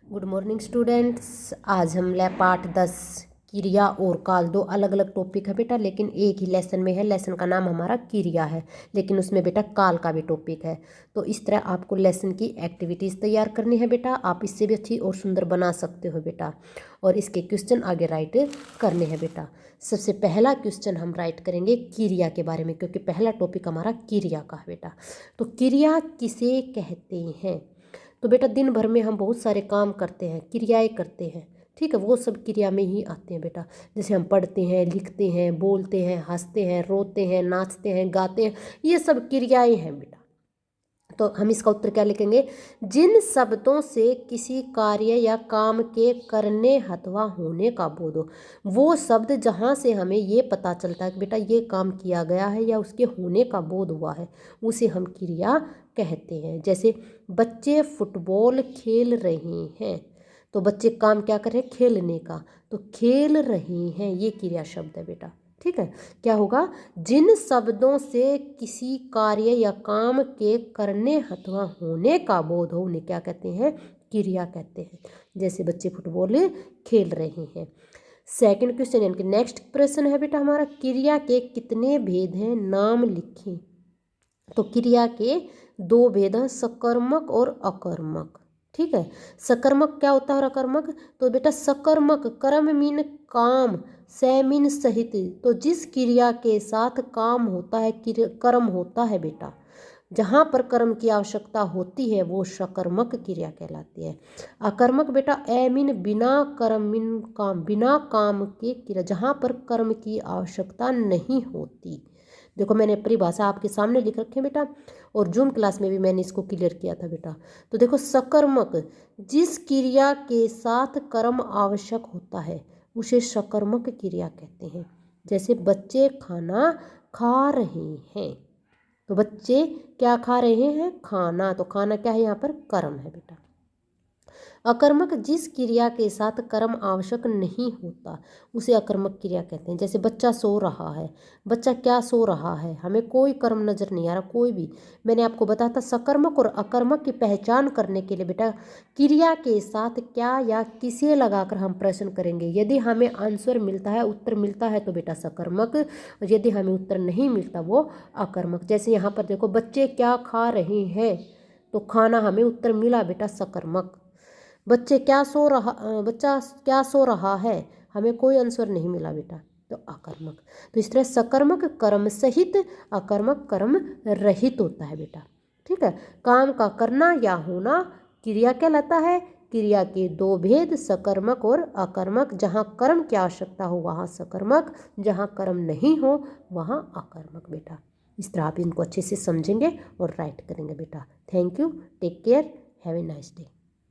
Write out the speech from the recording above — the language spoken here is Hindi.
Good morning students. आज हम पाठ 10 क्रिया और काल, दो अलग अलग टॉपिक है बेटा, लेकिन एक ही लेसन में है। लेसन का नाम हमारा क्रिया है, लेकिन उसमें बेटा काल का भी टॉपिक है। तो इस तरह आपको लेसन की एक्टिविटीज़ तैयार करनी है बेटा। आप इससे भी अच्छी और सुंदर बना सकते हो बेटा, और इसके क्वेश्चन आगे राइट करने हैं बेटा। सबसे पहला क्वेश्चन हम राइट करेंगे क्रिया के बारे में, क्योंकि पहला टॉपिक हमारा क्रिया का है बेटा। तो क्रिया किसे कहते हैं? तो बेटा दिन भर में हम बहुत सारे काम करते हैं, क्रियाएं करते हैं, ठीक है, वो सब क्रिया में ही आते हैं बेटा। जैसे हम पढ़ते हैं, लिखते हैं, बोलते हैं, हंसते हैं, रोते हैं, नाचते हैं, गाते हैं, ये सब क्रियाएं हैं बेटा। तो हम इसका उत्तर क्या लिखेंगे? जिन शब्दों से किसी कार्य या काम के करने अथवा होने का बोध हो। वो शब्द जहाँ से हमें ये पता चलता है कि बेटा ये काम किया गया है या उसके होने का बोध हुआ है, उसे हम क्रिया कहते हैं। जैसे बच्चे फुटबॉल खेल रहे हैं, तो बच्चे काम क्या कर रहे हैं? खेलने का। तो खेल रहे हैं ये क्रिया शब्द है बेटा, ठीक है। क्या होगा? जिन शब्दों से किसी कार्य या काम के करने अथवा होने का बोध हो, उन्हें क्या कहते हैं? क्रिया कहते हैं। जैसे बच्चे फुटबॉल खेल रहे हैं। सेकंड क्वेश्चन यानी कि नेक्स्ट प्रश्न है बेटा हमारा, क्रिया के कितने भेद हैं? नाम लिखें। तो क्रिया के दो भेद हैं, सकर्मक और अकर्मक, ठीक है। सकर्मक क्या होता है और अकर्मक? तो बेटा सकर्मक कर्म मीन काम, से मीन सहित। तो जिस क्रिया के साथ काम होता है, कर्म होता है बेटा, जहाँ पर कर्म की आवश्यकता होती है वो सकर्मक क्रिया कहलाती है। अकर्मक बेटा ए मीन बिना कर्म मीन काम, बिना काम के क्रिया, जहाँ पर कर्म की आवश्यकता नहीं होती। देखो मैंने परिभाषा आपके सामने लिख रखी है बेटा, और जूम क्लास में भी मैंने इसको क्लियर किया था बेटा। तो देखो सकर्मक, जिस क्रिया के साथ कर्म आवश्यक होता है उसे सकर्मक क्रिया कहते हैं। जैसे बच्चे खाना खा रहे हैं, तो बच्चे क्या खा रहे हैं? खाना। तो खाना क्या है? यहाँ पर कर्म है बेटा। अकर्मक, जिस क्रिया के साथ कर्म आवश्यक नहीं होता उसे अकर्मक क्रिया कहते हैं। जैसे बच्चा सो रहा है, बच्चा क्या सो रहा है? हमें कोई कर्म नजर नहीं आ रहा, कोई भी। मैंने आपको बताया था सकर्मक और अकर्मक की पहचान करने के लिए बेटा क्रिया के साथ क्या या किसे लगाकर हम प्रश्न करेंगे। यदि हमें आंसर मिलता है, उत्तर मिलता है, तो बेटा सकर्मक, और यदि हमें उत्तर नहीं मिलता वो अकर्मक। जैसे यहाँ पर देखो बच्चे क्या खा रहे हैं, तो खाना हमें उत्तर मिला बेटा सकर्मक। बच्चा क्या सो रहा है, हमें कोई आंसर नहीं मिला बेटा, तो अकर्मक। तो इस तरह सकर्मक कर्म सहित, अकर्मक कर्म रहित होता है बेटा, ठीक है। काम का करना या होना क्रिया कहलाता है। क्रिया के दो भेद, सकर्मक और अकर्मक। जहाँ कर्म की आवश्यकता हो वहाँ सकर्मक, जहाँ कर्म नहीं हो वहाँ अकर्मक बेटा। इस तरह आप इनको अच्छे से समझेंगे और राइट करेंगे बेटा। Thank you, take care, have a nice day.